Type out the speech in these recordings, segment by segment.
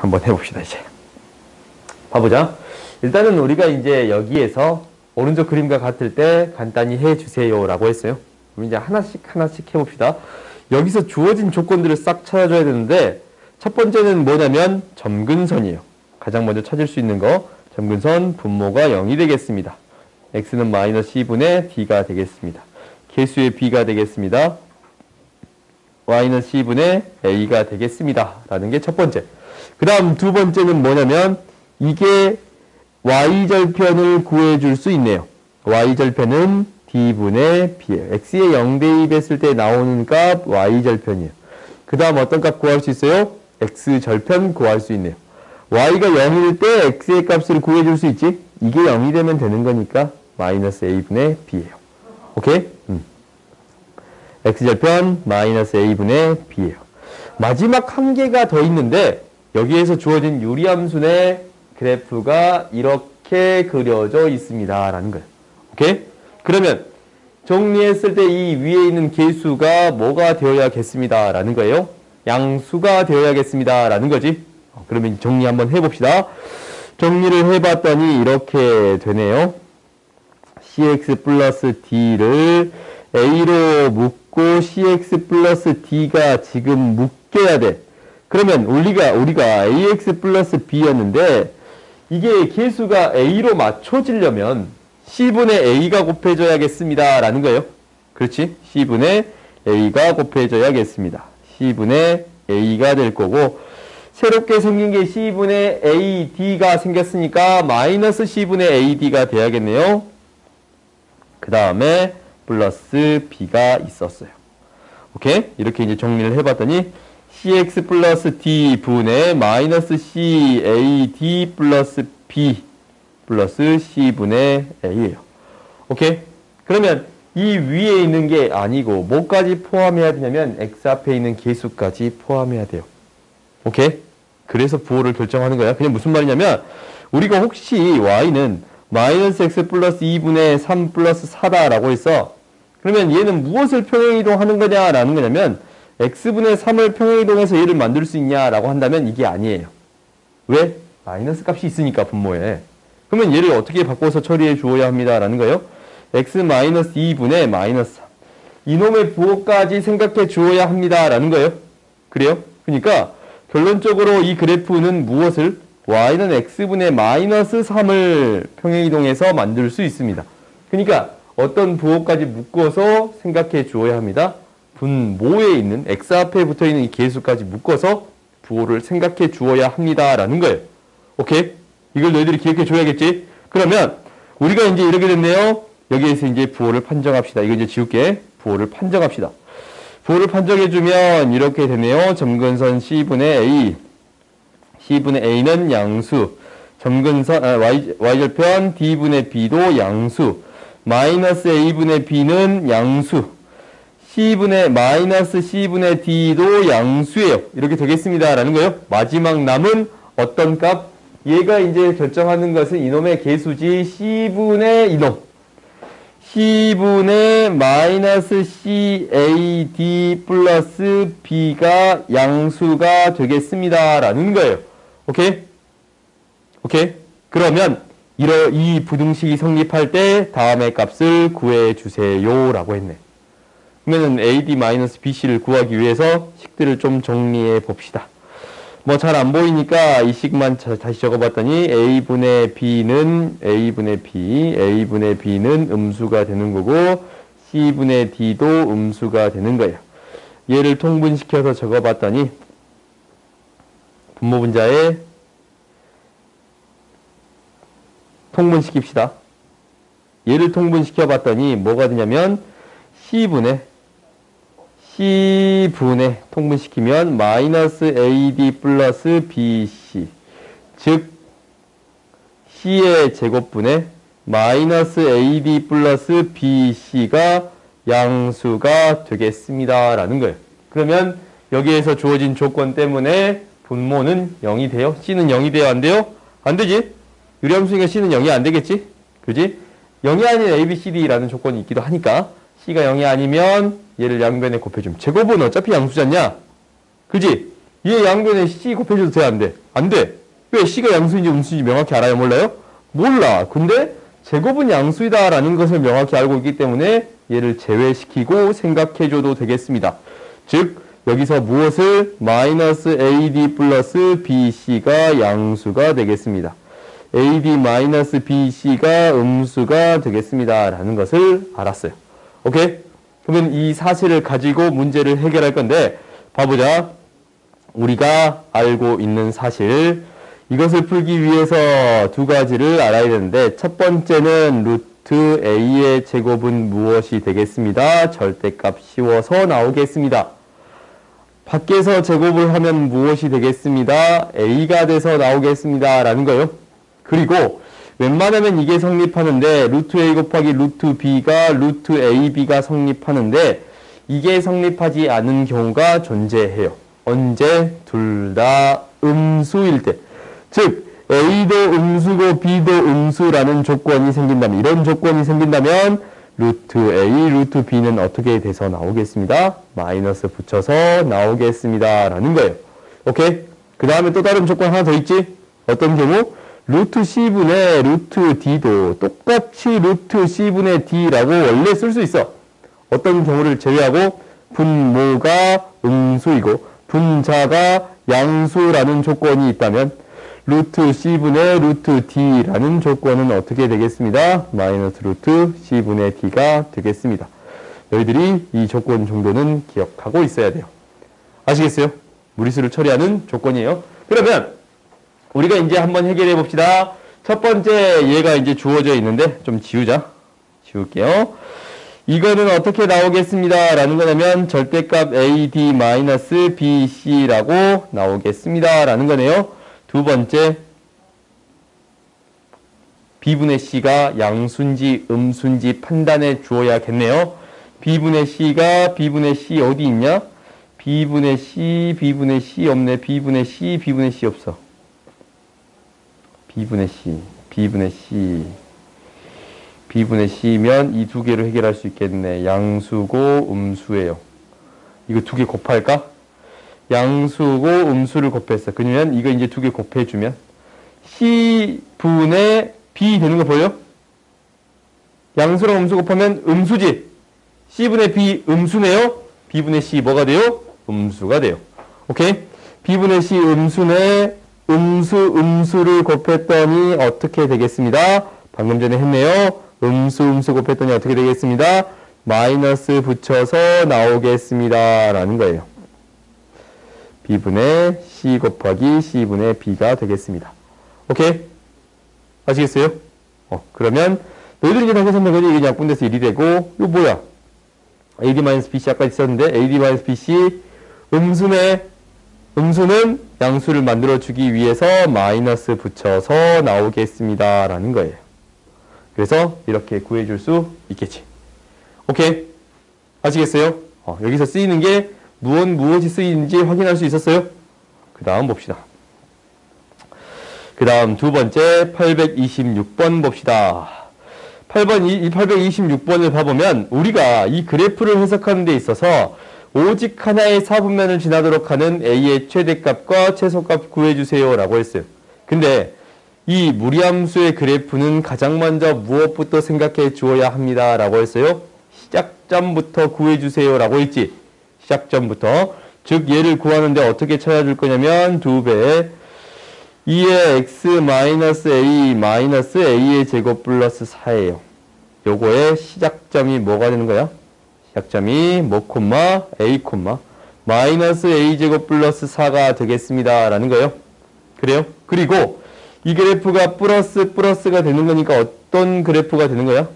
한번 해봅시다. 이제 봐보자. 일단은 우리가 이제 여기에서 오른쪽 그림과 같을 때 간단히 해주세요 라고 했어요. 그럼 이제 하나씩 해봅시다. 여기서 주어진 조건들을 싹 찾아줘야 되는데, 첫 번째는 뭐냐면 점근선이에요. 가장 먼저 찾을 수 있는 거, 점근선 분모가 0이 되겠습니다. x는 마이너스 2분의 d가 되겠습니다. 개수의 b가 되겠습니다. y는 c분의 a가 되겠습니다 라는 게 첫 번째. 그 다음 두 번째는 뭐냐면 이게 y절편을 구해줄 수 있네요. y절편은 d분의 b예요. x에 0대2 했을 때 나오는 값 y절편이에요. 그 다음 어떤 값 구할 수 있어요? x절편 구할 수 있네요. y가 0일 때 x의 값을 구해줄 수 있지? 이게 0이 되면 되는 거니까 마이너스 a분의 b예요. 오케이? x절편 마이너스 a분의 b예요. 마지막 한 개가 더 있는데, 여기에서 주어진 유리함순의 그래프가 이렇게 그려져 있습니다 라는 거예요. 오케이? 그러면 정리했을 때 이 위에 있는 개수가 뭐가 되어야겠습니다 라는 거예요. 양수가 되어야겠습니다 라는 거지. 그러면 정리 한번 해봅시다. 정리를 해봤더니 이렇게 되네요. cx 플러스 d를 a로 묶고 cx 플러스 d가 지금 묶여야 돼. 그러면 우리가 ax 플러스 b였는데, 이게 개수가 a로 맞춰지려면 c분의 a가 곱해져야겠습니다 라는 거예요. 그렇지? c분의 a가 곱해져야겠습니다. c분의 a가 될 거고, 새롭게 생긴 게 c분의 ad가 생겼으니까 마이너스 c분의 ad가 돼야겠네요. 그 다음에 플러스 b가 있었어요. 오케이? 이렇게 이제 정리를 해봤더니 cx 플러스 d 분의 마이너스 cad 플러스 b 플러스 c분의 a예요. 오케이? 그러면 이 위에 있는 게 아니고 뭐까지 포함해야 되냐면 x 앞에 있는 개수까지 포함해야 돼요. 오케이? 그래서 부호를 결정하는 거야. 그냥 무슨 말이냐면, 우리가 혹시 y는 마이너스 x 플러스 2분의 3 플러스 4다라고 했어. 그러면 얘는 무엇을 평행이동하는 거냐라는 거냐면, x분의 3을 평행이동해서 얘를 만들 수 있냐라고 한다면 이게 아니에요. 왜? 마이너스 값이 있으니까 분모에. 그러면 얘를 어떻게 바꿔서 처리해 주어야 합니다라는 거예요. x 마이너스 2분의 마이너스 3. 이놈의 부호까지 생각해 주어야 합니다라는 거예요. 그래요? 그러니까 결론적으로 이 그래프는 무엇을? y는 x분의 마이너스 3을 평행이동해서 만들 수 있습니다. 그러니까 어떤 부호까지 묶어서 생각해 주어야 합니다. 분모에 있는 x 앞에 붙어있는 이 개수까지 묶어서 부호를 생각해 주어야 합니다라는 거예요. 오케이? 이걸 너희들이 기억해 줘야겠지? 그러면 우리가 이제 이렇게 됐네요. 여기에서 이제 부호를 판정합시다. 이거 이제 지울게. 부호를 판정합시다. 부호를 판정해주면 이렇게 되네요. 점근선 c분의 a. c분의 a는 양수. 점근선, y절편 d분의 b도 양수. 마이너스 a분의 b는 양수. c분의 마이너스 c분의 d도 양수예요. 이렇게 되겠습니다 라는 거예요. 마지막 남은 어떤 값? 얘가 이제 결정하는 것은 이놈의 개수지. c분의 이놈. c분의 마이너스 cad 플러스 b가 양수가 되겠습니다 라는 거예요. 오케이? 오케이? 그러면 이 부등식이 성립할 때 다음의 값을 구해주세요 라고 했네. 그러면 ad-bc를 구하기 위해서 식들을 좀 정리해 봅시다. 뭐 잘 안 보이니까 이 식만 다시 적어봤더니 a분의 b는 음수가 되는 거고 c분의 d도 음수가 되는 거예요. 얘를 통분시켜서 적어봤더니 분모분자에 통분시킵시다. 얘를 통분시켜봤더니 뭐가 되냐면 c분의 통분시키면 마이너스 ad 플러스 bc, 즉 c의 제곱분의 마이너스 ad 플러스 bc가 양수가 되겠습니다 라는 거예요. 그러면 여기에서 주어진 조건 때문에 분모는 0이 돼요? c는 0이 돼요? 안 돼요? 안 되지? 유리함수니까 c는 0이 안 되겠지? 그지? 0이 아닌 abcd라는 조건이 있기도 하니까 c가 0이 아니면 얘를 양변에 곱해주면 제곱은 어차피 양수잖냐? 그지? 얘 양변에 c 곱해줘도 돼, 안 돼? 안 돼. 왜? C가 양수인지 음수인지 명확히 알아요? 몰라요? 몰라. 근데 제곱은 양수이다라는 것을 명확히 알고 있기 때문에 얘를 제외시키고 생각해줘도 되겠습니다. 즉 여기서 무엇을? 마이너스 AD 플러스 BC가 양수가 되겠습니다. AD 마이너스 BC가 음수가 되겠습니다. 라는 것을 알았어요. 오케이? 그러면 이 사실을 가지고 문제를 해결할 건데 봐보자. 우리가 알고 있는 사실, 이것을 풀기 위해서 두 가지를 알아야 되는데 첫 번째는 루트 A의 제곱은 무엇이 되겠습니다. 절대값 씌워서 나오겠습니다. 밖에서 제곱을 하면 무엇이 되겠습니다. A가 돼서 나오겠습니다. 라는 거예요. 그리고 웬만하면 이게 성립하는데 루트 A 곱하기 루트 B가 루트 AB가 성립하는데 이게 성립하지 않은 경우가 존재해요. 언제? 둘 다 음수일 때. 즉 A도 음수고 B도 음수라는 조건이 생긴다면, 이런 조건이 생긴다면 루트 A, 루트 B는 어떻게 돼서 나오겠습니다. 마이너스 붙여서 나오겠습니다. 라는 거예요. 오케이? 그 다음에 또 다른 조건 하나 더 있지? 어떤 경우? 루트 C분의 루트 D도 똑같이 루트 C분의 D라고 원래 쓸 수 있어. 어떤 경우를 제외하고 분모가 음수이고 분자가 양수라는 조건이 있다면 루트 C분의 루트 D라는 조건은 어떻게 되겠습니다? 마이너스 루트 C분의 D가 되겠습니다. 너희들이 이 조건 정도는 기억하고 있어야 돼요. 아시겠어요? 무리수를 처리하는 조건이에요. 그러면 우리가 이제 한번 해결해 봅시다. 첫 번째 얘가 이제 주어져 있는데 좀 지우자. 지울게요. 이거는 어떻게 나오겠습니다. 라는 거냐면 절대값 AD-BC라고 나오겠습니다. 라는 거네요. 두 번째, B분의 C가 양수인지 음수인지 판단해 주어야겠네요. B분의 C 어디 있냐? B분의 C 없네. B분의 C 없어. B분의 C면 이 두 개로 해결할 수 있겠네. 양수고 음수예요. 이거 두 개 곱할까? 양수고 음수를 곱했어. 그러면 이거 이제 두 개 곱해주면 C분의 B 되는 거 보여? 양수랑 음수 곱하면 음수지. C분의 B 음수네요. B분의 C 뭐가 돼요? 음수가 돼요. 오케이? B분의 C 음수네. 음수를 곱했더니 어떻게 되겠습니다? 방금 전에 했네요. 음수 곱했더니 어떻게 되겠습니다? 마이너스 붙여서 나오겠습니다. 라는 거예요. B분의 C 곱하기 C분의 B가 되겠습니다. 오케이? 아시겠어요? 그러면 너희들이 이제 당겨서 거지. 이게 약분돼서 1이 되고 이거 뭐야? AD-BC 아까 있었는데 AD-BC 음수네. 음수는 양수를 만들어주기 위해서 마이너스 붙여서 나오겠습니다. 라는 거예요. 그래서 이렇게 구해줄 수 있겠지. 오케이? 아시겠어요? 여기서 쓰이는 게 무엇이 쓰이는지 확인할 수 있었어요? 그 다음 봅시다. 그 다음 두 번째 826번 봅시다. 826번을 봐보면 우리가 이 그래프를 해석하는 데 있어서 오직 하나의 사분면을 지나도록 하는 A의 최대값과 최소값 구해주세요 라고 했어요. 근데 이 무리함수의 그래프는 가장 먼저 무엇부터 생각해 주어야 합니다 라고 했어요. 시작점부터 구해주세요 라고 했지. 시작점부터. 즉 얘를 구하는데 어떻게 찾아줄 거냐면 2배 2의 x-a 마이너스 a의 제곱 플러스 4예요. 요거의 시작점이 뭐가 되는 거야? 시작점이 뭐 콤마 a 콤마 마이너스 a제곱 플러스 4가 되겠습니다 라는 거예요. 그래요? 그리고 이 그래프가 플러스가 되는 거니까 어떤 그래프가 되는 거야?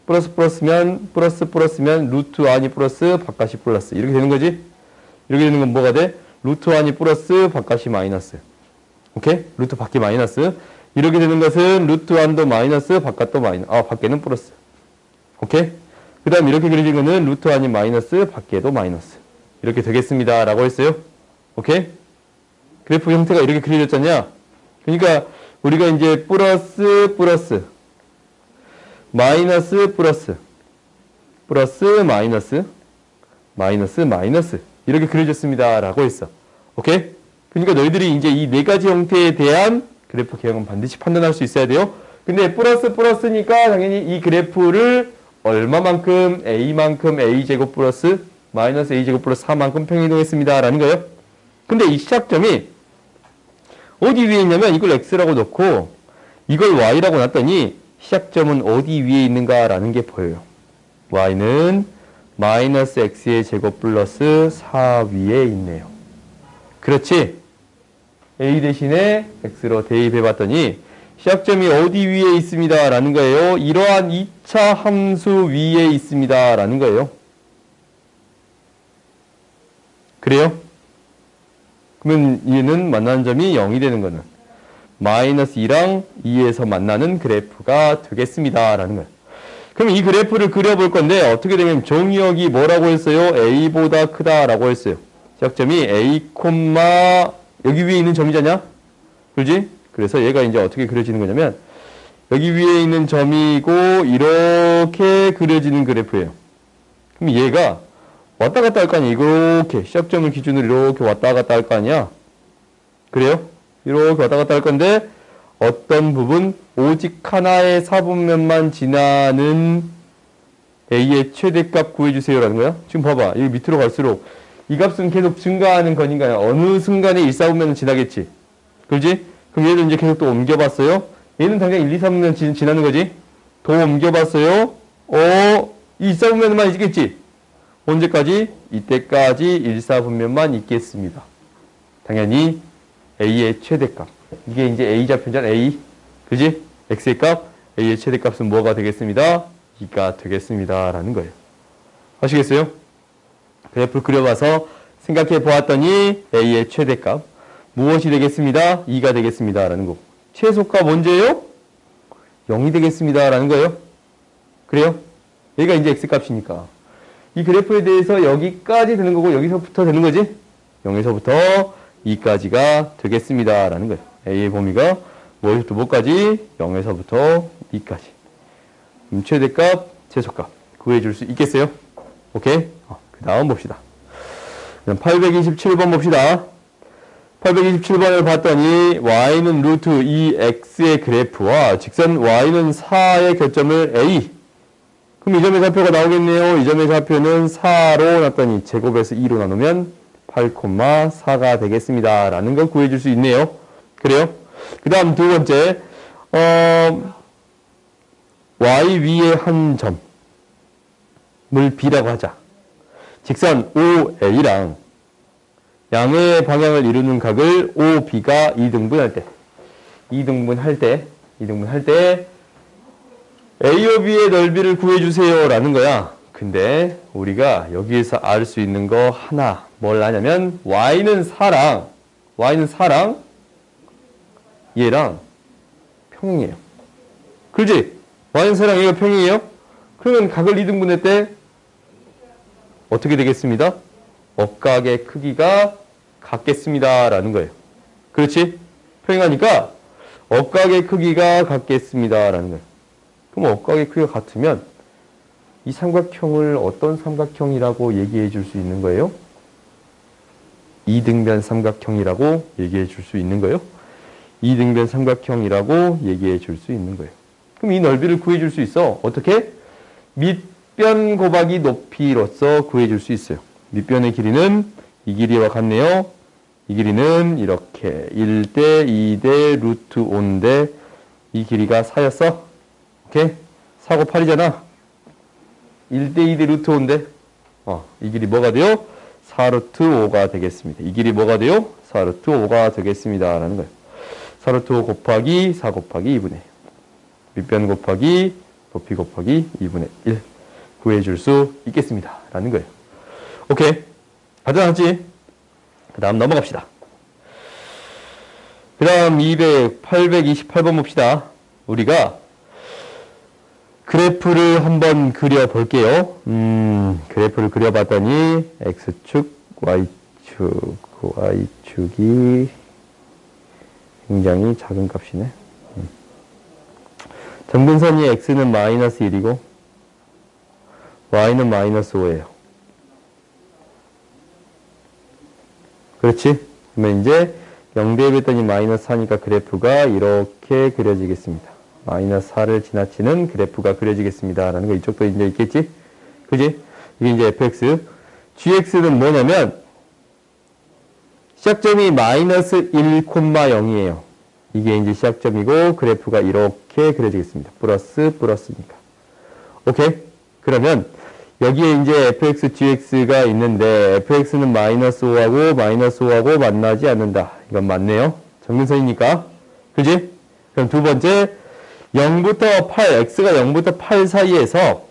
플러스면 루트 안이 플러스 바깥이 플러스 이렇게 되는 거지? 이렇게 되는 건 뭐가 돼? 루트 안이 플러스 바깥이 마이너스. 오케이? 루트 밖이 마이너스. 이렇게 되는 것은 루트 안도 마이너스 바깥도 마이너스. 밖에는 플러스. 오케이? 그 다음 이렇게 그려진 거는 루트 안이 마이너스 밖에도 마이너스. 이렇게 되겠습니다 라고 했어요. 오케이? 그래프 형태가 이렇게 그려졌잖냐? 그러니까 우리가 이제 플러스 마이너스 마이너스 이렇게 그려졌습니다 라고 했어. 오케이? 그러니까 너희들이 이제 이 네 가지 형태에 대한 그래프 개형은 반드시 판단할 수 있어야 돼요. 근데 플러스니까 당연히 이 그래프를 얼마만큼 a만큼 a제곱 플러스 마이너스 a제곱 플러스 4만큼 평이동했습니다. 라는 거예요. 근데 이 시작점이 어디 위에 있냐면 이걸 x라고 놓고 이걸 y라고 놨더니 시작점은 어디 위에 있는가 라는 게 보여요. y는 마이너스 x의 제곱 플러스 4 위에 있네요. 그렇지? a 대신에 x로 대입해 봤더니 시작점이 어디 위에 있습니다 라는 거예요. 이러한 2차 함수 위에 있습니다 라는 거예요. 그래요? 그러면 얘는 만나는 점이 0이 되는 거는 마이너스 2랑 2에서 만나는 그래프가 되겠습니다 라는 거예요. 그럼 이 그래프를 그려볼 건데 어떻게 되면 정의역이 뭐라고 했어요? a보다 크다라고 했어요. 시작점이 a, 여기 위에 있는 점이잖아? 그렇지? 그래서 얘가 이제 어떻게 그려지는 거냐면 여기 위에 있는 점이고 이렇게 그려지는 그래프예요. 그럼 얘가 왔다 갔다 할 거 아니야? 이렇게 시작점을 기준으로 이렇게 왔다 갔다 할 거 아니야? 그래요? 이렇게 왔다 갔다 할 건데 어떤 부분 오직 하나의 사분면만 지나는 a의 최대값 구해주세요라는 거야. 지금 봐봐. 여기 밑으로 갈수록 이 값은 계속 증가하는 거니까요. 어느 순간에 1, 4분면은 지나겠지. 그렇지? 그럼 얘를 이제 계속 또 옮겨봤어요. 얘는 당장 1, 2, 3분면 지나는 거지. 더 옮겨봤어요. 2, 4분면만 있겠지. 언제까지? 이때까지 1, 4분면만 있겠습니다. 당연히 a의 최대값. 이게 이제 a 좌표잖아. a. 그지? x의 값. a의 최대값은 뭐가 되겠습니다? 2가 되겠습니다. 라는 거예요. 아시겠어요? 그래프를 그려봐서 생각해 보았더니 a의 최대값. 무엇이 되겠습니다? 2가 되겠습니다. 라는 거고. 최소값 언제예요? 0이 되겠습니다. 라는 거예요. 그래요? 얘가 이제 x값이니까. 이 그래프에 대해서 여기까지 되는 거고 여기서부터 되는 거지? 0에서부터 2까지가 되겠습니다. 라는 거예요. a의 범위가 뭐에서부터 뭐까지? 0에서부터 2까지. 최대값, 최소값 구해줄 수 있겠어요? 오케이? 그 다음 봅시다. 그럼 827번 봅시다. 827번을 봤더니 y는 루트 2x의 그래프와 직선 y는 4의 교점을 a. 그럼 이 점의 좌표가 나오겠네요. 이 점의 좌표는 4로 놨더니 제곱에서 2로 나누면 8,4가 되겠습니다. 라는 걸 구해줄 수 있네요. 그래요? 그 다음 두 번째, y 위에 한 점을 b라고 하자. 직선 OA랑 양의 방향을 이루는 각을 OB가 2등분할 때 AOB의 넓이를 구해주세요 라는 거야. 근데 우리가 여기에서 알 수 있는 거 하나 뭘 아냐면 Y는 4랑 얘랑 평행이에요. 그렇지? Y는 4랑 얘가 평행이에요? 그러면 각을 2등분할 때 어떻게 되겠습니다? 억각의 크기가 같겠습니다 라는 거예요. 그렇지? 평행하니까 억각의 크기가 같겠습니다 라는 거예요. 그럼 억각의 크기가 같으면 이 삼각형을 어떤 삼각형이라고 얘기해 줄 수 있는 거예요? 이등변 삼각형이라고 얘기해 줄 수 있는 거예요? 이등변 삼각형이라고 얘기해 줄 수 있는 거예요. 그럼 이 넓이를 구해 줄 수 있어. 어떻게? 밑변 곱하기 높이로서 구해 줄 수 있어요. 밑변의 길이는 이 길이와 같네요. 이 길이는 이렇게 1대 2대 루트 5인데 이 길이가 4였어. 오케이? 4고 8이잖아. 1대 2대 루트 5인데 이 길이 뭐가 돼요? 4루트 5가 되겠습니다. 이 길이 뭐가 돼요? 4루트 5가 되겠습니다. 라는 거예요. 4루트 5 곱하기 4 곱하기 2분의 1. 밑변 곱하기 높이 곱하기 2분의 1 구해줄 수 있겠습니다. 라는 거예요. 오케이. 가져놨지? 그 다음 넘어갑시다. 그 다음 828번 봅시다. 우리가 그래프를 한번 그려볼게요. 그래프를 그려봤더니 X축, Y축이 굉장히 작은 값이네. 점근선이 X는 마이너스 1이고 Y는 마이너스 5예요. 그렇지? 그러면 이제 0 대입했더니 마이너스 4니까 그래프가 이렇게 그려지겠습니다. 마이너스 4를 지나치는 그래프가 그려지겠습니다. 라는 거 이쪽도 이제 있겠지? 그지? 이게 이제 fx. gx는 뭐냐면, 시작점이 마이너스 1,0이에요. 이게 이제 시작점이고, 그래프가 이렇게 그려지겠습니다. 플러스니까. 오케이? 그러면, 여기에 이제 fx, gx가 있는데, fx는 마이너스 5하고, 마이너스 5하고 만나지 않는다. 이건 맞네요. 정근선이니까. 그지? 그럼 두 번째, 0부터 8, x가 0부터 8 사이에서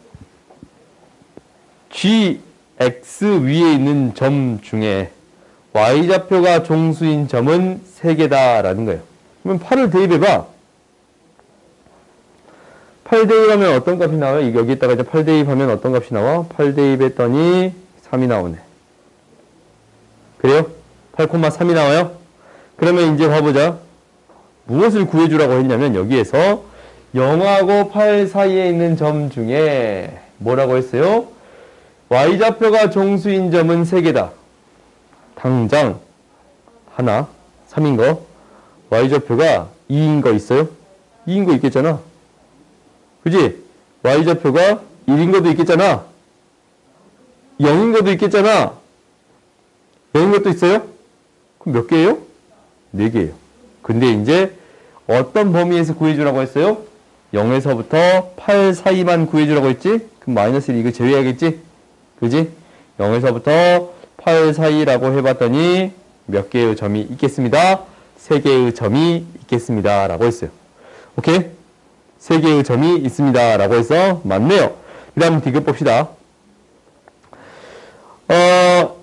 gx 위에 있는 점 중에 y좌표가 종수인 점은 3개다 라는 거예요. 그러면 8을 대입해봐. 8 대입하면 어떤 값이 나와요? 여기에다가 이제 8 대입하면 어떤 값이 나와? 8 대입했더니 3이 나오네. 그래요? 8,3이 나와요? 그러면 이제 봐보자. 무엇을 구해주라고 했냐면 여기에서 0하고 8 사이에 있는 점 중에 뭐라고 했어요? y좌표가 종수인 점은 3개다. 당장 하나, 3인 거, y좌표가 2인 거 있어요? 2인 거 있겠잖아. 그지? y좌표가 1인 것도 있겠잖아. 0인 것도 있겠잖아. 0인 것도 있어요? 그럼 몇 개예요? 4개예요. 근데 이제 어떤 범위에서 구해주라고 했어요? 0에서부터 8 사이만 구해주라고 했지? 그럼 마이너스 1 이거 제외하겠지? 그지? 0에서부터 8 사이라고 해봤더니 몇 개의 점이 있겠습니다? 3개의 점이 있겠습니다. 라고 했어요. 오케이? 3개의 점이 있습니다. 라고 해서 맞네요. 그 다음 비교 봅시다.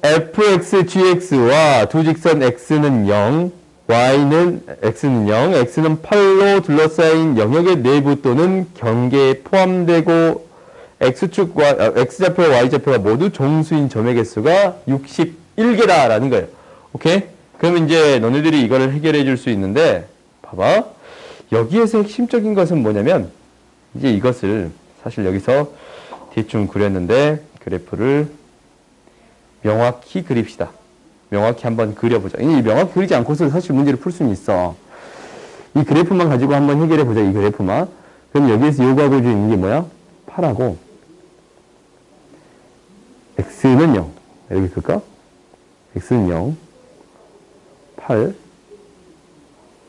fx, gx와 두 직선 x는 0, x는 0, x는 8로 둘러싸인 영역의 내부 또는 경계에 포함되고 x좌표와 y좌표가 모두 종수인 점의 개수가 61개다 라는 거예요. 오케이? 그러면 이제 너네들이 이거를 해결해 줄 수 있는데 봐봐. 여기에서 핵심적인 것은 뭐냐면 이제 이것을 사실 여기서 대충 그렸는데 그래프를 명확히 그립시다. 명확히 한번 그려보자. 이 명확히 그리지 않고서 사실 문제를 풀 수는 있어. 이 그래프만 가지고 한번 해결해 보자. 이 그래프만. 그럼 여기에서 요구하고 있는 게 뭐야? 8하고 x는 0. 여기 글까? x는 0. 8.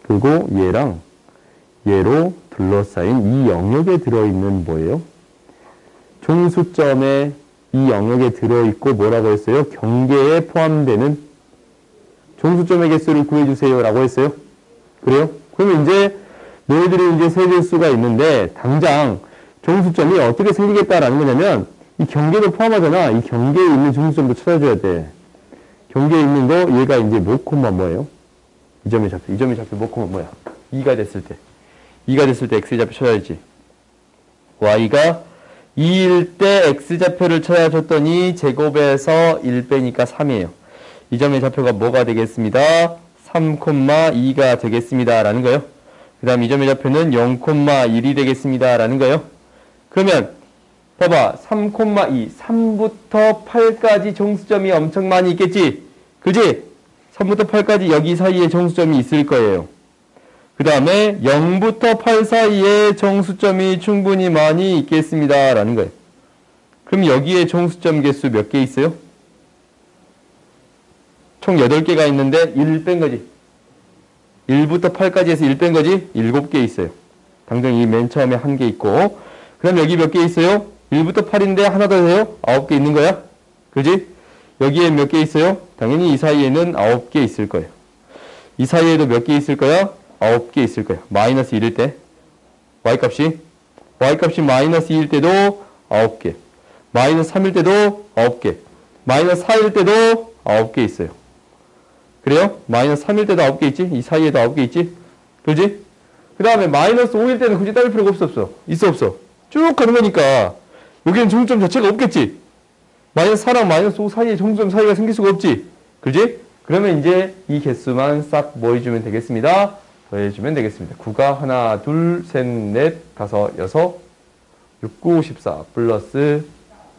그리고 얘랑 얘로 둘러싸인 이 영역에 들어있는 뭐예요? 종수점에 이 영역에 들어있고 뭐라고 했어요? 경계에 포함되는 종수점의 개수를 구해주세요 라고 했어요. 그래요? 그러면 이제 너희들이 이제 세줄 수가 있는데 당장 종수점이 어떻게 생기겠다라는 거냐면 이 경계도 포함하잖아. 이 경계에 있는 종수점도 찾아줘야 돼. 경계에 있는 거 얘가 이제 뭐 콤마 뭐예요? 이 점의 좌표 뭐 콤마 뭐야? 2가 됐을 때 2가 됐을 때 x좌표 찾아야지. y가 2일 때 x좌표를 찾아줬더니 제곱에서 1 빼니까 3이에요. 이 점의 좌표가 뭐가 되겠습니다? 3,2가 되겠습니다. 라는 거예요. 그 다음 이 점의 좌표는 0,1이 되겠습니다. 라는 거예요. 그러면 봐봐. 3,2, 3부터 8까지 종수점이 엄청 많이 있겠지? 그지? 3부터 8까지 여기 사이에 종수점이 있을 거예요. 그 다음에 0부터 8 사이에 종수점이 충분히 많이 있겠습니다. 라는 거예요. 그럼 여기에 종수점 개수 몇 개 있어요? 총 8개가 있는데 1 뺀 거지. 1부터 8까지 해서 1 뺀 거지? 7개 있어요. 당장 이 맨 처음에 1개 있고. 그럼 여기 몇 개 있어요? 1부터 8인데 하나 더 해요? 9개 있는 거야? 그지? 여기에 몇 개 있어요? 당연히 이 사이에는 9개 있을 거예요. 이 사이에도 몇 개 있을 거야? 9개 있을 거예요. 마이너스 1일 때. y값이 마이너스 2일 때도 9개. 마이너스 3일 때도 9개. 마이너스 4일 때도 9개 있어요. 그래요? 마이너스 3일 때도 9개 있지? 이 사이에도 9개 있지? 그지? 그 다음에 마이너스 5일 때는 굳이 따를 필요가 없어? 있어, 없어? 쭉 가는 거니까 여기는 종점 자체가 없겠지? 마이너스 4랑 마이너스 5 사이에 종점 사이가 생길 수가 없지? 그지? 그러면 이제 이 개수만 싹 뭐 해주면 되겠습니다? 더해주면 되겠습니다. 9가 하나, 둘, 셋, 넷, 다섯, 여섯, 6, 9, 14 플러스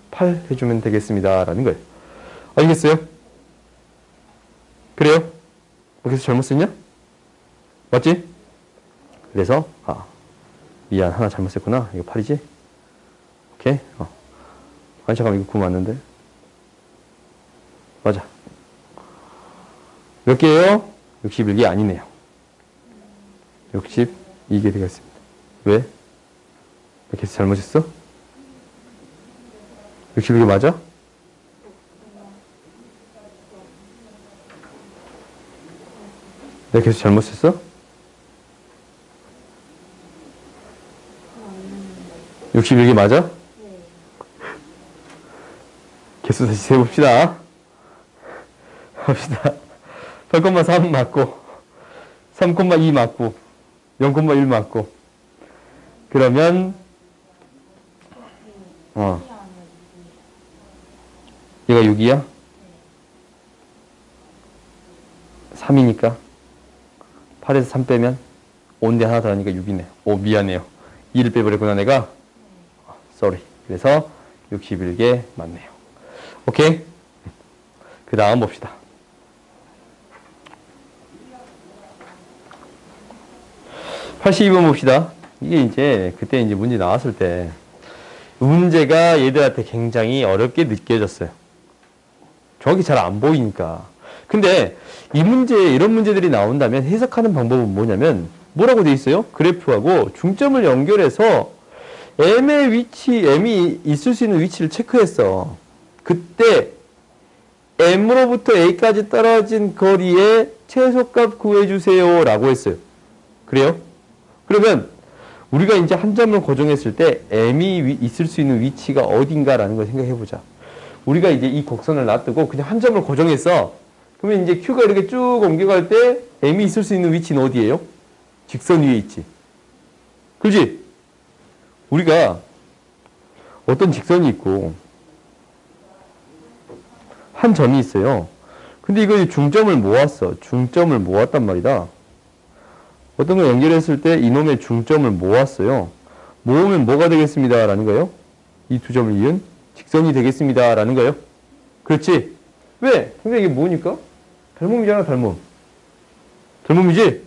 8 해주면 되겠습니다. 라는 거예요. 알겠어요? 그래요? 여기서 잘못 썼냐? 맞지? 그래서 미안, 하나 잘못 썼구나. 이거 8이지? 오케이. 아니 잠깐만, 이거 9 맞는데? 맞아. 몇 개예요? 61개 아니네요. 62개 되겠습니다. 왜? 이렇게 잘못했어? 61개 맞아? 내가 계속 잘못 썼어? 61개 맞아? 네. 개수 다시 세봅시다. 합시다. 8,3 맞고, 3,2 맞고, 0,1 맞고. 그러면, 얘가 6이야? 3이니까. 8에서 3 빼면 5인데 하나 더 하니까 6이네. 오, 미안해요. 2를 빼버렸구나, 내가. sorry. 그래서 61개 맞네요. 오케이? 그 다음 봅시다. 82번 봅시다. 이게 이제, 그때 이제 문제 나왔을 때, 문제가 얘들한테 굉장히 어렵게 느껴졌어요. 정확히 잘 안 보이니까. 근데 이 문제에 이런 문제들이 나온다면 해석하는 방법은 뭐냐면 뭐라고 돼 있어요? 그래프하고 중점을 연결해서 M의 위치, M이 있을 수 있는 위치를 체크했어. 그때 M으로부터 A까지 떨어진 거리의 최소값 구해주세요 라고 했어요. 그래요? 그러면 우리가 이제 한 점을 고정했을 때 M이 있을 수 있는 위치가 어딘가라는 걸 생각해보자. 우리가 이제 이 곡선을 놔두고 그냥 한 점을 고정했어. 그러면 이제 Q가 이렇게 쭉 옮겨갈 때 M이 있을 수 있는 위치는 어디예요? 직선 위에 있지. 그렇지? 우리가 어떤 직선이 있고 한 점이 있어요. 근데 이거 중점을 모았어. 중점을 모았단 말이다. 어떤 걸 연결했을 때 이놈의 중점을 모았어요. 모으면 뭐가 되겠습니다 라는 거예요? 이 두 점을 이은 직선이 되겠습니다 라는 거예요. 그렇지? 왜? 근데 이게 뭐니까? 닮음이잖아, 닮음. 닮음이지?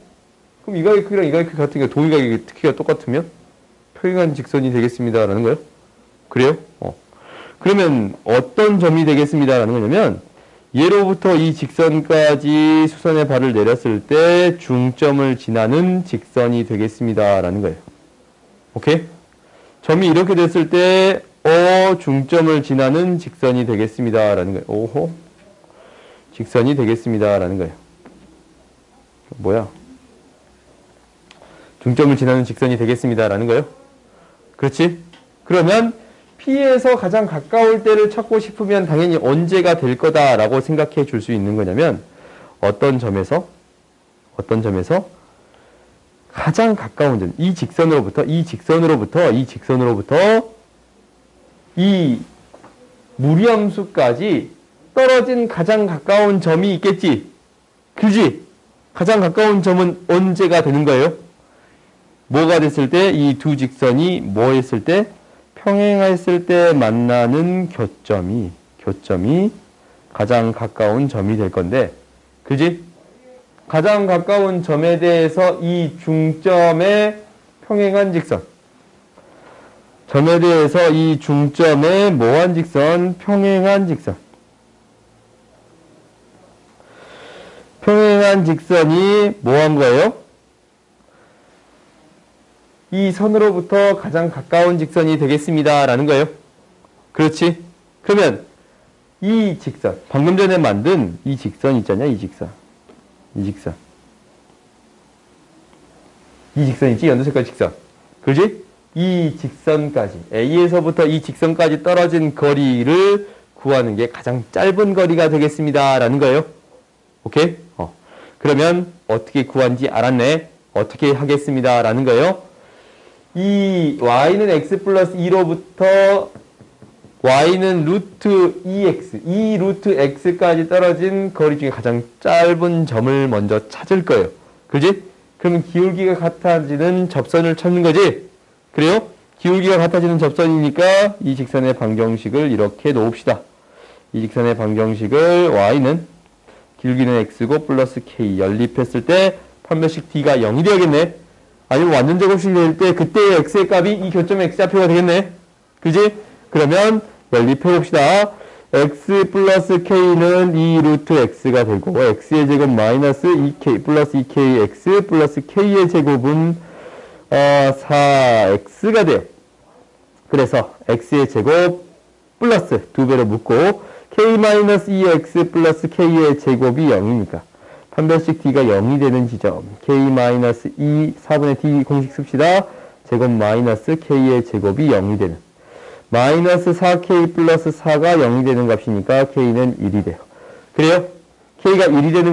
그럼 이 가격 크기랑 이 가격 크기 같으니까 동의 가격의 크기가 똑같으면 평행한 직선이 되겠습니다 라는 거예요. 그래요? 그러면 어떤 점이 되겠습니다 라는 거냐면 얘로부터 이 직선까지 수선의 발을 내렸을 때 중점을 지나는 직선이 되겠습니다 라는 거예요. 오케이? 점이 이렇게 됐을 때 중점을 지나는 직선이 되겠습니다 라는 거예요. 오호. 직선이 되겠습니다 라는 거예요. 뭐야? 중점을 지나는 직선이 되겠습니다 라는 거예요. 그렇지? 그러면 P에서 가장 가까울 때를 찾고 싶으면 당연히 언제가 될 거다라고 생각해 줄 수 있는 거냐면 어떤 점에서 가장 가까운 점, 이 직선으로부터 이 무리함수까지 떨어진 가장 가까운 점이 있겠지. 그지? 가장 가까운 점은 언제가 되는 거예요? 뭐가 됐을 때 이 두 직선이 뭐 했을 때? 평행했을 때 만나는 교점이 가장 가까운 점이 될 건데, 그지? 가장 가까운 점에 대해서 이 중점의 평행한 직선, 점에 대해서 이 중점의 뭐한 직선? 평행한 직선. 평행한 직선이 뭐한 거예요? 이 선으로부터 가장 가까운 직선이 되겠습니다 라는 거예요. 그렇지? 그러면 이 직선, 방금 전에 만든 이 직선 있잖냐, 이 직선 있지, 연두색깔 직선. 그렇지? 이 직선까지, A에서부터 이 직선까지 떨어진 거리를 구하는 게 가장 짧은 거리가 되겠습니다 라는 거예요. 오케이? 그러면 어떻게 구한지 알았네. 어떻게 하겠습니다 라는 거예요. 이 y는 x 플러스 2로부터 y는 루트 2x, 이 루트 x까지 떨어진 거리 중에 가장 짧은 점을 먼저 찾을 거예요. 그지? 그러면 기울기가 같아지는 접선을 찾는 거지? 그래요? 기울기가 같아지는 접선이니까 이 직선의 방정식을 이렇게 놓읍시다. 이 직선의 방정식을 y는 기울기는 x고 플러스 k 연립했을 때 판별식 D가 0이 되어야겠네. 아니면 완전 제곱식이 될 때 그때의 x의 값이 이 교점의 x좌표가 되겠네. 그지? 그러면 연립해봅시다. x 플러스 k는 2 루트 x가 되고 x의 제곱 마이너스 2k 플러스 2k x 플러스 k의 제곱은 4x가 돼요. 그래서 x의 제곱 플러스 2배로 묶고 k 마이너스 2x 플러스 k의 제곱이 0이니까 판별식 d가 0이 되는 지점 k 마이너스 2 4분의 d 공식 씁시다. 제곱 마이너스 k의 제곱이 0이 되는 마이너스 4k 플러스 4가 0이 되는 값이니까 k는 1이 돼요. 그래요? k가 1이 되는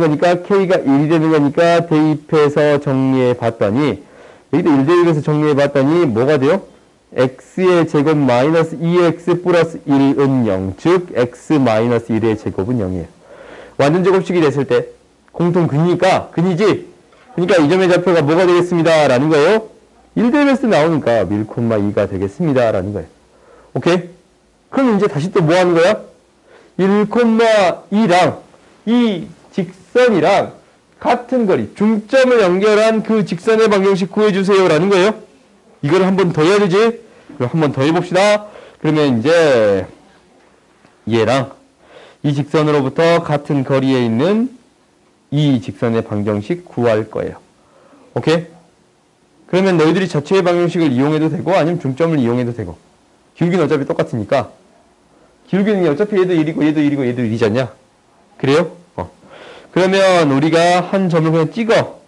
거니까 대입해서 정리해 봤더니 여기도 1 대입해서 정리해 봤더니 뭐가 돼요? x의 제곱 마이너스 2x 플러스 1은 0, 즉 x 마이너스 1의 제곱은 0이에요. 완전 제곱식이 됐을 때 공통근이니까 근이지? 그러니까 이 점의 좌표가 뭐가 되겠습니다 라는 거예요. 1 대입했을 때 나오니까 1,2가 되겠습니다 라는 거예요. 오케이? 그럼 이제 다시 또 뭐 하는 거야? 1,2랑 이 직선이랑 같은 거리, 중점을 연결한 그 직선의 방정식 구해주세요 라는 거예요. 이걸 한 번 더 해야 되지? 그럼 한 번 더 해봅시다. 그러면 이제 얘랑 이 직선으로부터 같은 거리에 있는 이 직선의 방정식 구할 거예요. 오케이? 그러면 너희들이 자체의 방정식을 이용해도 되고 아니면 중점을 이용해도 되고 기울기는 어차피 똑같으니까 기울기는 어차피 얘도 1이고 얘도 1이고 얘도 1이지 않냐? 그래요? 그러면 우리가 한 점을 그냥 찍어.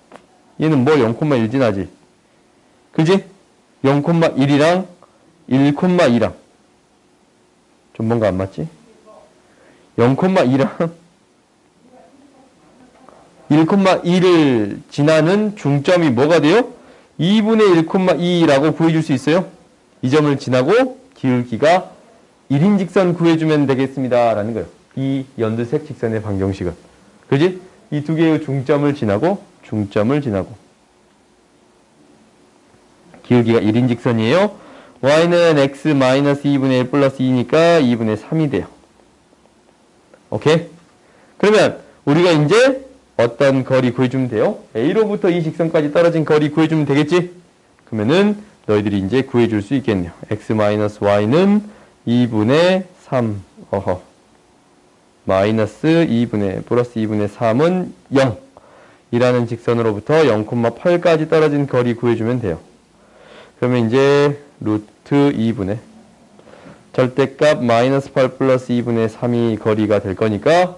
얘는 뭐 0,1 지나지? 그지? 0,1이랑 1,2랑 좀 뭔가 안 맞지? 0,2랑 1,1을 지나는 중점이 뭐가 돼요? 2분의 1,2라고 구해줄 수 있어요? 이 점을 지나고 기울기가 1인 직선 구해주면 되겠습니다 라는 거예요. 이 연두색 직선의 방정식은. 그지? 이 두 개의 중점을 지나고 기울기가 1인 직선이에요. y는 x 마이너스 2분의 1 플러스 2니까 2분의 3이 돼요. 오케이? 그러면 우리가 이제 어떤 거리 구해주면 돼요? A로부터 이 직선까지 떨어진 거리 구해주면 되겠지? 그러면은 너희들이 이제 구해줄 수 있겠네요. x 마이너스 y는 2분의 3 마이너스 2분의 플러스 2분의 3은 0 이라는 직선으로부터 0,8까지 떨어진 거리 구해주면 돼요. 그러면 이제 루트 2분의 절대값 마이너스 8 플러스 2분의 3이 거리가 될 거니까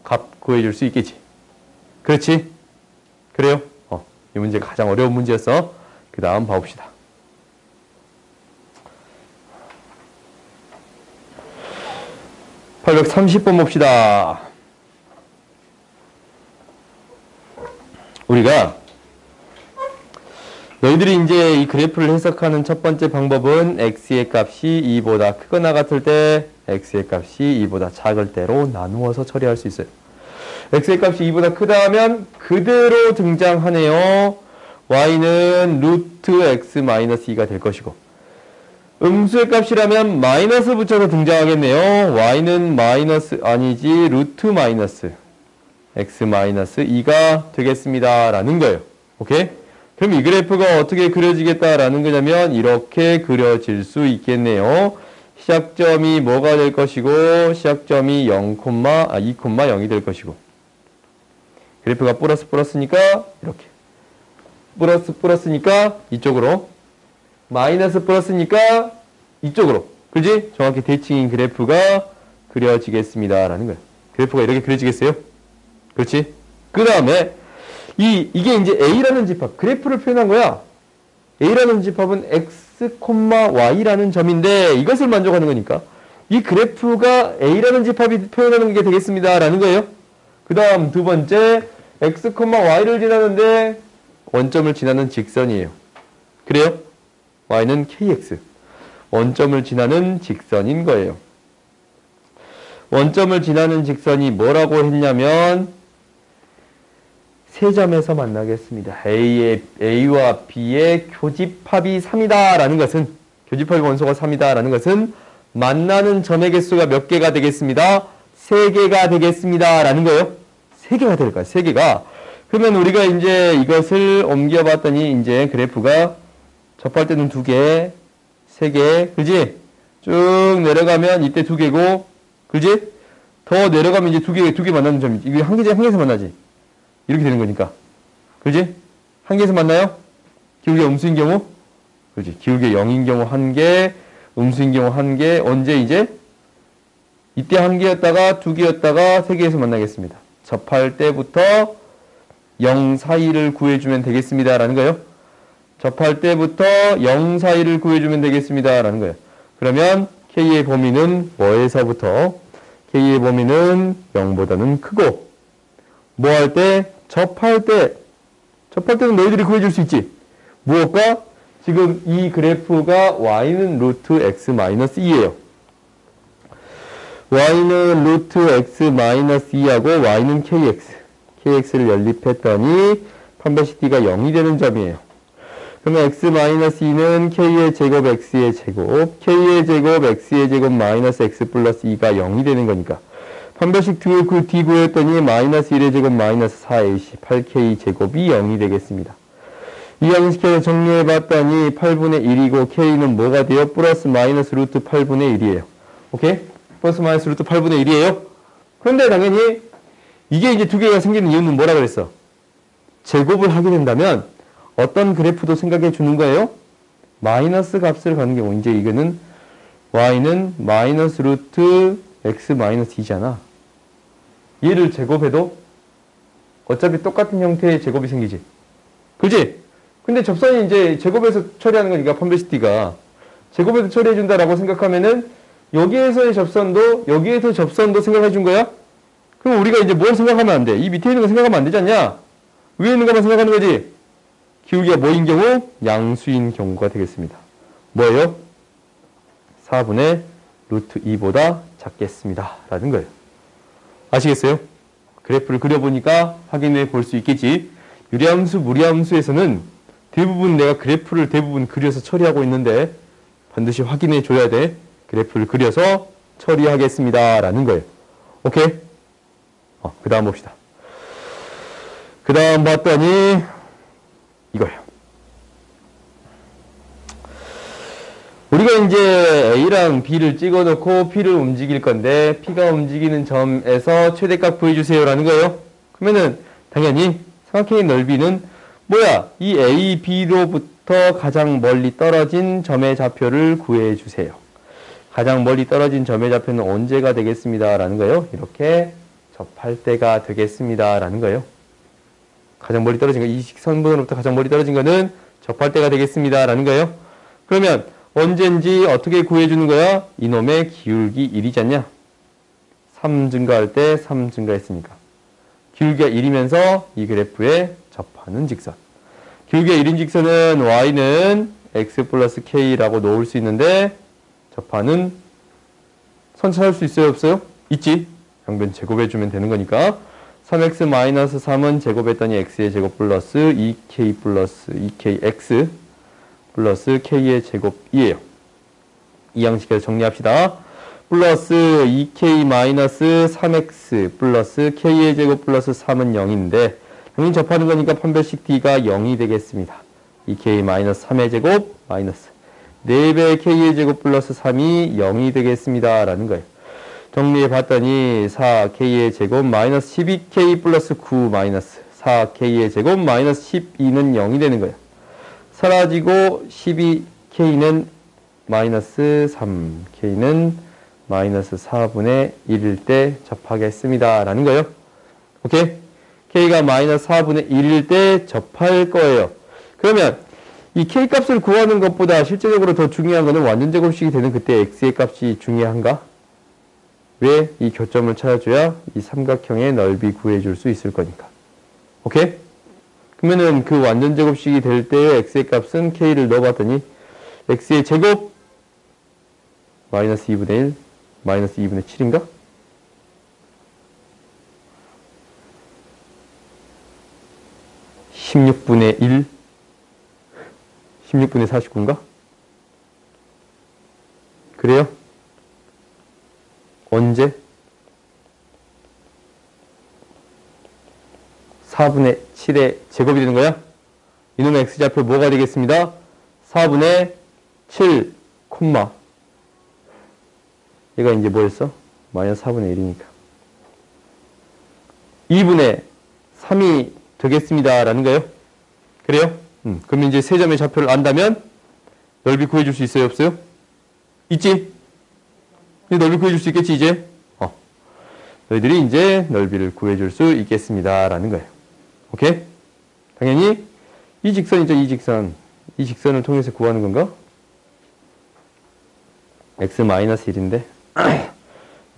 값 구해줄 수 있겠지. 그렇지? 그래요? 이 문제가 가장 어려운 문제였어. 그 다음 봐봅시다. (830번) 봅시다. 우리가 너희들이 이제 이 그래프를 해석하는 첫 번째 방법은 x의 값이 2보다 크거나 같을 때 x의 값이 2보다 작을 때로 나누어서 처리할 수 있어요. x의 값이 2보다 크다 하면 그대로 등장하네요. y는 루트 x 마이너스 2가 될 것이고 음수의 값이라면 마이너스 붙여서 등장하겠네요. y는 마이너스 아니지 루트 마이너스 x 마이너스 2가 되겠습니다 라는 거예요. 오케이? 그럼 이 그래프가 어떻게 그려지겠다라는 거냐면 이렇게 그려질 수 있겠네요. 시작점이 뭐가 될 것이고 시작점이 2,0이 될 것이고 그래프가 플러스니까 이렇게 플러스니까 이쪽으로 마이너스 플러스니까 이쪽으로 그지? 정확히 대칭인 그래프가 그려지겠습니다 라는 거예요. 그래프가 이렇게 그려지겠어요? 그렇지? 그 다음에 이게 이제 A라는 집합, 그래프를 표현한 거야. A라는 집합은 X, Y라는 점인데 이것을 만족하는 거니까 이 그래프가 A라는 집합이 표현하는 게 되겠습니다 라는 거예요. 그 다음 두 번째 X, Y를 지나는데 원점을 지나는 직선이에요. 그래요? Y는 KX 원점을 지나는 직선인 거예요. 원점을 지나는 직선이 뭐라고 했냐면 세 점에서 만나겠습니다. A와 B의 교집합이 3이다 라는 것은 교집합의 원소가 3이다 라는 것은 만나는 점의 개수가 몇 개가 되겠습니다. 3개가 되겠습니다 라는 거예요. 3개가 될 거야. 3개가. 그러면 우리가 이제 이것을 옮겨봤더니 이제 그래프가 접할 때는 2개, 3개, 그지? 쭉 내려가면 이때 2개고, 그지? 더 내려가면 이제 2개 만나는 점이지. 이게 한 개에서 만나지. 이렇게 되는 거니까. 그지? 한 개에서 만나요? 기울기가 음수인 경우? 그지? 기울기가 0인 경우 1개, 음수인 경우 1개. 언제 이제? 이때 1개였다가 2개였다가 3개에서 만나겠습니다. 접할 때부터 0 사이를 구해주면 되겠습니다. 라는 거예요. 접할 때부터 0 사이를 구해주면 되겠습니다. 라는 거예요. 그러면 K의 범위는 뭐에서부터? K의 범위는 0보다는 크고, 뭐 할 때? 접할 때는 너희들이 구해줄 수 있지. 무엇과? 지금 이 그래프가 y는 루트 x 마이너스 2예요. y는 루트 x 마이너스 2하고 y는 kx를 연립했더니 판별식 d가 0이 되는 점이에요. 그러면 x 마이너스 2는 k의 제곱 x의 제곱, k의 제곱 x의 제곱 마이너스 x 플러스 2가 0이 되는 거니까 판별식 d 구했더니 마이너스 1의 제곱 마이너스 4ac 8k 제곱이 0이 되겠습니다. 이 양식에서 정리해봤더니 8분의 1이고 k는 뭐가 돼요? 플러스 마이너스 루트 8분의 1이에요. 오케이? 플러스 마이너스 루트 8분의 1이에요. 그런데 당연히 이게 이제 2개가 생기는 이유는 뭐라 그랬어? 제곱을 하게 된다면 어떤 그래프도 생각해 주는 거예요? 마이너스 값을 가는 경우. 이제 이거는 y는 마이너스 루트 x 마이너스 2잖아. 얘를 제곱해도 어차피 똑같은 형태의 제곱이 생기지. 그지? 근데 접선이 이제 제곱해서 처리하는 거니까 판별식 d가 제곱해서 처리해 준다라고 생각하면은 여기에서의 접선도 여기에서 접선도 생각해 준 거야? 그럼 우리가 이제 뭘 생각하면 안 돼? 이 밑에 있는 거 생각하면 안 되지 않냐? 위에 있는 것만 생각하는 거지. 기울기가 뭐인 경우? 양수인 경우가 되겠습니다. 뭐예요? 4분의 루트 2보다 작겠습니다. 라는 거예요. 아시겠어요? 그래프를 그려보니까 확인해 볼 수 있겠지. 유리함수, 무리함수에서는 대부분 내가 그래프를 대부분 그려서 처리하고 있는데 반드시 확인해 줘야 돼. 그래프를 그려서 처리하겠습니다. 라는 거예요. 오케이? 그 다음 봅시다. 그 다음 봤더니 이거예요. 우리가 이제 A랑 B를 찍어 놓고 P를 움직일 건데 P가 움직이는 점에서 최대값 구해주세요 라는 거예요. 그러면은 당연히 삼각형의 넓이는 뭐야? 이 A, B로부터 가장 멀리 떨어진 점의 좌표를 구해주세요. 가장 멀리 떨어진 점의 좌표는 언제가 되겠습니다 라는 거예요. 이렇게 접할 때가 되겠습니다 라는 거예요. 가장 멀리 떨어진 거, 이 식선분으로부터 가장 멀리 떨어진 거는 접할 때가 되겠습니다 라는 거예요. 그러면 언젠지 어떻게 구해주는 거야? 이놈의 기울기 1이지 않냐? 3 증가할 때 3 증가했으니까. 기울기가 1이면서 이 그래프에 접하는 직선. 기울기가 1인 직선은 y는 x 플러스 k라고 놓을 수 있는데 접하는 선 찾을 수 있어요? 없어요? 있지. 양변 제곱해주면 되는 거니까 3x 마이너스 3은 제곱했더니 x의 제곱 플러스 2k 플러스 2kx 플러스 k의 제곱이에요. 이 양식에서 정리합시다. 플러스 2k 마이너스 3x 플러스 k의 제곱 플러스 3은 0인데 당연히 접하는 거니까 판별식 d가 0이 되겠습니다. 2k 마이너스 3의 제곱 마이너스 4배의 k의 제곱 플러스 3이 0이 되겠습니다. 라는 거예요. 정리해 봤더니 4k의 제곱 마이너스 12k 플러스 9 마이너스 4k의 제곱 마이너스 12는 0이 되는 거예요. 사라지고 12k는 마이너스 3k는 마이너스 4분의 1일 때 접하겠습니다. 라는 거예요. 오케이? k가 마이너스 4분의 1일 때 접할 거예요. 그러면 이 k값을 구하는 것보다 실제적으로 더 중요한 거는 완전 제곱식이 되는 그때 x의 값이 중요한가? 왜? 이 교점을 찾아줘야 이 삼각형의 넓이 구해줄 수 있을 거니까. 오케이? 그러면은 그 완전 제곱식이 될 때의 x의 값은 k를 넣어봤더니 x의 제곱 마이너스 2분의 1 마이너스 2분의 7인가? (16분의 1) 16분의 49인가? 그래요? 언제? 4분의 7의 제곱이 되는 거야. 이놈의 x좌표 뭐가 되겠습니다? 4분의 7, 얘가 이제 뭐였어? 마이너스 4분의 1이니까. 2분의 3이 되겠습니다. 라는 거예요. 그래요? 그럼 이제 세 점의 좌표를 안다면 넓이 구해줄 수 있어요? 없어요? 있지? 넓이 구해줄 수 있겠지, 이제? 너희들이 이제 넓이를 구해줄 수 있겠습니다. 라는 거예요. 오케이? 당연히 이 직선 있죠, 이 직선. 이 직선을 통해서 구하는 건가? x-1인데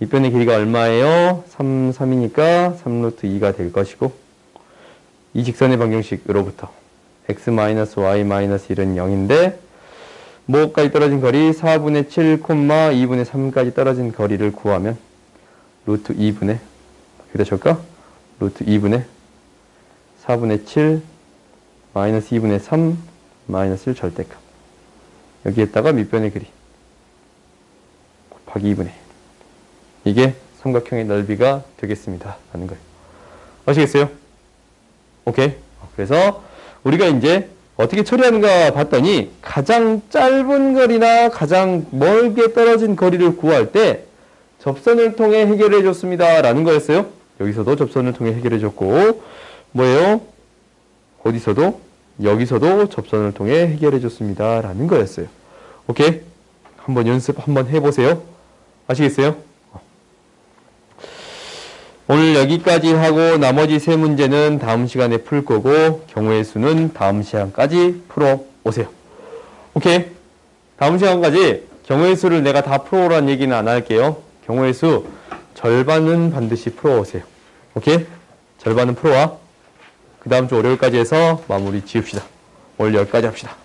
이 변의 길이가 얼마예요? 3, 3이니까 3루트 2가 될 것이고 이 직선의 방정식으로부터 x-y-1은 0인데 뭐까지 떨어진 거리? 4분의 7, 2분의 3까지 떨어진 거리를 구하면 루트 2분의 여기다 줄까? 루트 2분의 4분의 7 마이너스 2분의 3 마이너스 1 절대값 여기에다가 밑변의 길이 곱하기 2분의 이게 삼각형의 넓이가 되겠습니다 라는 거예요. 아시겠어요? 오케이. 그래서 우리가 이제 어떻게 처리하는가 봤더니 가장 짧은 거리나 가장 멀게 떨어진 거리를 구할 때 접선을 통해 해결해 줬습니다 라는 거였어요. 여기서도 접선을 통해 해결해 줬고 뭐예요? 어디서도 여기서도 접선을 통해 해결해 줬습니다 라는 거였어요. 오케이? 한번 연습 한번 해보세요. 아시겠어요? 오늘 여기까지 하고 나머지 세 문제는 다음 시간에 풀 거고 경우의 수는 다음 시간까지 풀어 오세요. 오케이? 다음 시간까지 경우의 수를 내가 다 풀어오라는 얘기는 안 할게요. 경우의 수 절반은 반드시 풀어 오세요. 오케이? 절반은 풀어와. 그 다음 주 월요일까지 해서 마무리 지읍시다. 오늘 여기까지 합시다.